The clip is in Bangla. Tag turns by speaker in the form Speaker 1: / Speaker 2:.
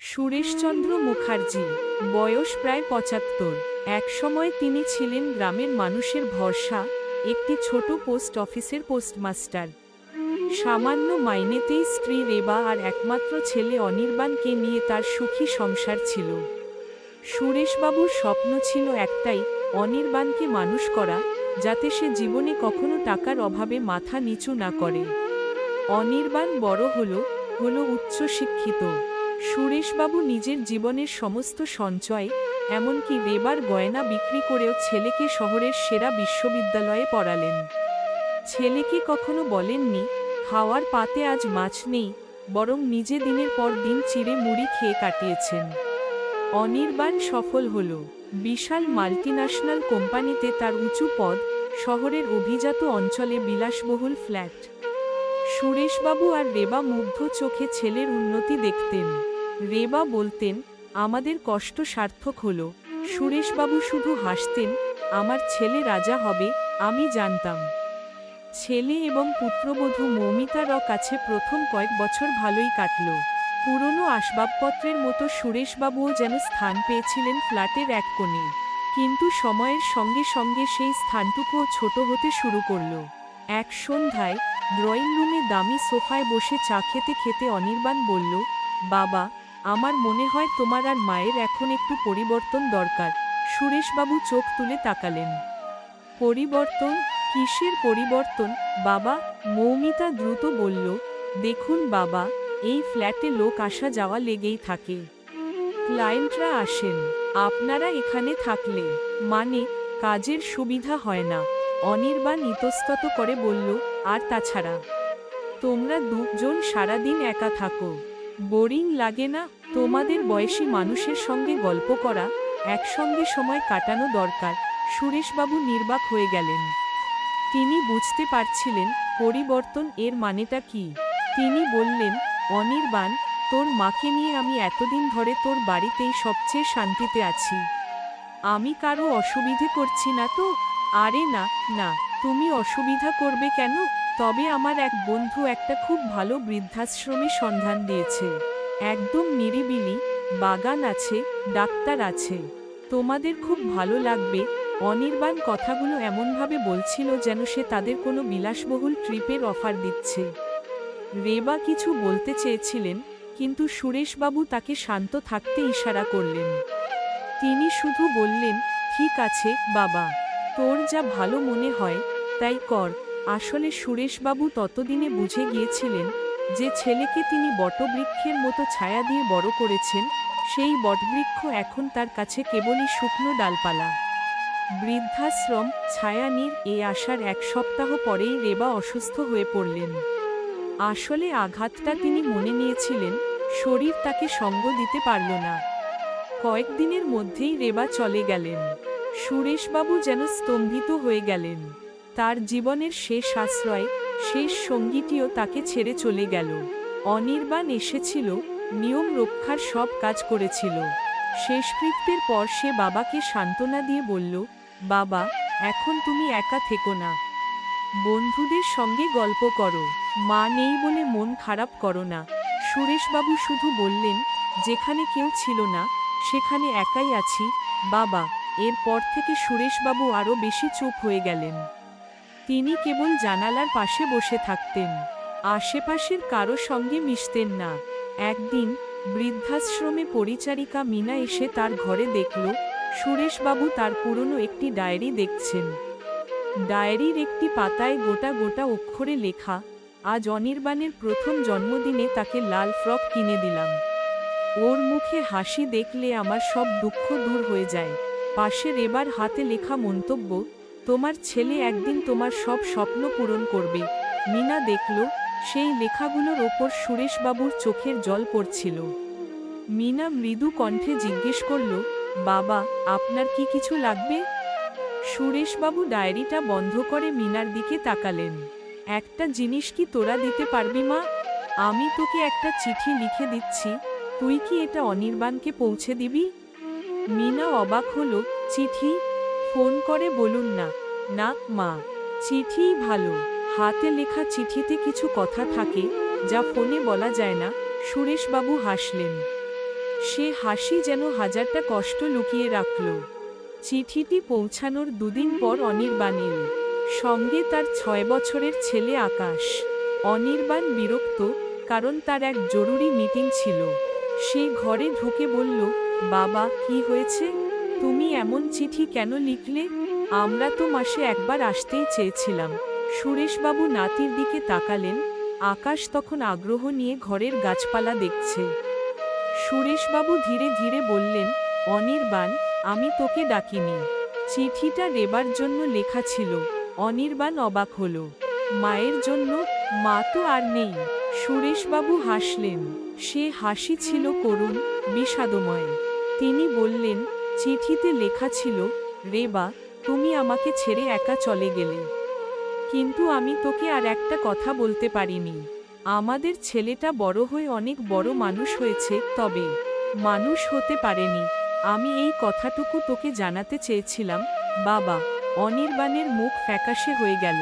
Speaker 1: সুরেশচন্দ্র মুখার্জি, বয়স প্রায় ৭৫। একসময় তিনি ছিলেন গ্রামের মানুষের ভরসা, একটি ছোট পোস্ট অফিসের পোস্টমাস্টার। সামান্য মাইনেতেই স্ত্রী রেবা আর একমাত্র ছেলে অনির্বাণকে নিয়ে তার সুখী সংসার ছিল। সুরেশবাবুর স্বপ্ন ছিল একটাই, অনির্বাণকে মানুষ করা, যাতে সে জীবনে কখনো টাকার অভাবে মাথা নিচু না করে। অনির্বাণ বড় হলো উচ্চশিক্ষিত। সুরেশবাবু নিজের জীবনের সমস্ত সঞ্চয়, এমনকি রেবার গয়না বিক্রি করেও ছেলেকে শহরের সেরা বিশ্ববিদ্যালয়ে পড়ালেন। ছেলেকে কখনো বলেননি, খাওয়ার পাতে আজ মাছ নেই, বরং নিজে দিনের পর দিন চিড়ে মুড়ি খেয়ে কাটিয়েছেন। অনির্বাণ সফল হল। বিশাল মাল্টিন্যাশনাল কোম্পানিতে তার উঁচু পদ, শহরের অভিজাত অঞ্চলে বিলাসবহুল ফ্ল্যাট। সুরেশবাবু আর রেবা মুগ্ধ চোখে ছেলের উন্নতি দেখতেন। রেবা বলতেন, আমাদের কষ্ট সার্থক হলো। সুরেশবাবু শুধু হাসতেন, আমার ছেলে রাজা হবে, আমি জানতাম। ছেলে এবং পুত্রবধূ মৌমিতার কাছে প্রথম কয়েক বছর ভালোই কাটল। পুরনো আসবাবপত্রের মতো সুরেশবাবুও যেন স্থান পেয়েছিলেন ফ্ল্যাটের এক কোণে। কিন্তু সময়ের সঙ্গে সঙ্গে সেই স্থানটুকুও ছোট হতে শুরু করল। এক সন্ধ্যায় ড্রয়িং রুমে দামি সোফায় বসে চা খেতে খেতে অনির্বাণ বলল, বাবা, আমার মনে হয় তোমার আর মায়ের এখন একটু পরিবর্তন দরকার। সুরেশবাবু চোখ তুলে তাকালেন। পরিবর্তন? কিসের পরিবর্তন, বাবা? মৌমিতা দ্রুত বলল, দেখুন বাবা, এই ফ্ল্যাটে লোক আসা যাওয়া লেগেই থাকে। ক্লায়েন্টরা আসেন, আপনারা এখানে থাকলে মানে কাজের সুবিধা হয় না। অনির্বাণ ইতস্তত করে বলল, আর তাছাড়া তোমরা দুজন সারাদিন একা থাকো, বোরিং লাগে না? তোমাদের বয়সী মানুষের সঙ্গে গল্প করা, একসঙ্গে সময় কাটানো দরকার। সুরেশবাবু নির্বাক হয়ে গেলেন। তিনি বুঝতে পারছিলেন পরিবর্তন এর মানেটা কি। তিনি বললেন, অনির্বাণ, তোর মাকে নিয়ে আমি এতদিন ধরে তোর বাড়িতেই সবচেয়ে শান্তিতে আছি। আমি কারো অসুবিধে করছি না তো? আরে না না, তুমি অসুবিধা করবে কেন? তবে আমার এক বন্ধু একটা খুব ভালো বৃদ্ধাশ্রমে সন্ধান দিয়েছে। একদম নিরিবিলি, বাগান আছে, ডাক্তার আছে, তোমাদের খুব ভালো লাগবে। অনির্বাণ কথাগুলো এমনভাবে বলছিল যেন সে তাদের কোনো বিলাসবহুল ট্রিপের অফার দিচ্ছে। রেবা কিছু বলতে চেয়েছিলেন, কিন্তু সুরেশবাবু তাকে শান্ত থাকতে ইশারা করলেন। তিনি শুধু বললেন, ঠিক আছে বাবা, তোর যা ভালো মনে হয় তাই কর। আসলে সুরেশবাবু ততদিনে বুঝে গিয়েছিলেন যে ছেলেকে তিনি বটবৃক্ষের মতো ছায়া দিয়ে বড় করেছেন, সেই বটবৃক্ষ এখন তার কাছে কেবলই শুকনো ডালপালা। বৃদ্ধাশ্রম, ছায়ানীর এ আসার এক সপ্তাহ পরেই রেবা অসুস্থ হয়ে পড়লেন। আসলে আঘাতটা তিনি মনে নিয়েছিলেন, শরীর তাকে সঙ্গ দিতে পারল না। কয়েকদিনের মধ্যেই রেবা চলে গেলেন। সুরেশবাবু যেন স্তম্ভিত হয়ে গেলেন। তার জীবনের শেষ আশ্রয়, শেষ সঙ্গীটিও তাকে ছেড়ে চলে গেল। অনির্বাণ এসেছিল, নিয়ম রক্ষার সব কাজ করেছিল। শেষকৃত্যের পর সে বাবাকে সান্ত্বনা দিয়ে বলল, বাবা, এখন তুমি একা থেকো না, বন্ধুদের সঙ্গে গল্প করো, মা নেই বলে মন খারাপ করো না। সুরেশবাবু শুধু বললেন, যেখানে কেউ ছিল না সেখানে একাই আছি বাবা। এরপর থেকে সুরেশবাবু আরও বেশি চুপ হয়ে গেলেন। তিনি কেবল জানালার পাশে বসে থাকতেন, আশেপাশের কারো সঙ্গে মিশতেন না। একদিন বৃদ্ধাশ্রমে পরিচারিকা মিনা এসে তার ঘরে দেখল সুরেশবাবু তার পুরনো একটি ডায়েরি দেখছেন। ডায়েরির একটি পাতায় গোটা গোটা অক্ষরে লেখা, আজ অনির্বাণের প্রথম জন্মদিনে তাকে লাল ফ্রক কিনে দিলাম। ওর মুখে হাসি দেখলে আমার সব দুঃখ দূর হয়ে যায়। পাশে রেবার হাতে লেখা মন্তব্য, তোমার ছেলে একদিন তোমার সব স্বপ্ন পূরণ করবে। মিনা দেখল সেই লেখাগুলোর ওপর সুরেশবাবুর চোখের জল পড়ছিল। মিনা মৃদু কণ্ঠে জিজ্ঞেস করল, বাবা, আপনার কি কিছু লাগবে? সুরেশবাবু ডায়েরিটা বন্ধ করে মিনার দিকে তাকালেন। একটা জিনিস কি তোরা দিতে পারবি মা? আমি তোকে একটা চিঠি লিখে দিচ্ছি, তুই কি এটা অনির্বাণকে পৌঁছে দিবি? মিনা অবাক হলো, চিঠি? ফোন করে বলুন না। না মা, চিঠিই ভালো। হাতে লেখা চিঠিতে কিছু কথা থাকে যা ফোনে বলা যায় না। সুরেশবাবু হাসলেন। সে হাসি যেন হাজারটা কষ্ট লুকিয়ে রাখল। চিঠিটি পৌঁছানোর দুদিন পর অনির্বাণ এল, সঙ্গে তার 6 বছরের ছেলে আকাশ। অনির্বাণ বিরক্ত, কারণ তার এক জরুরি মিটিং ছিল। সে ঘরে ঢুকে বলল, বাবা, কি হয়েছে? তুমি এমন চিঠি কেন লিখলে? আমরা তো মাসে একবার আসতেই চেয়েছিলাম। সুরেশবাবু নাতির দিকে তাকালেন। আকাশ তখন আগ্রহ নিয়ে ঘরের গাছপালা দেখছে। সুরেশবাবু ধীরে ধীরে বললেন, অনির্বাণ, আমি তোকে ডাকিনি। চিঠিটা রেবার জন্য লেখা ছিল। অনির্বাণ অবাক হল। মায়ের জন্য? মা তো আর নেই। সুরেশবাবু হাসলেন। সে হাসি ছিল করুণ, বিষাদময়। তিনি বললেন, চিঠিতে লেখা ছিল, রেবা, তুমি আমাকে ছেড়ে একা চলে গেলে। কিন্তু আমি তোকে আর একটা কথা বলতে পারিনি। আমাদের ছেলেটা বড় হয়ে অনেক বড় মানুষ হয়েছে, তবে মানুষ হতে পারেনি। আমি এই কথাটুকু তোকে জানাতে চেয়েছিলাম, বাবা। অনির্বাণের মুখ ফ্যাকাশে হয়ে গেল।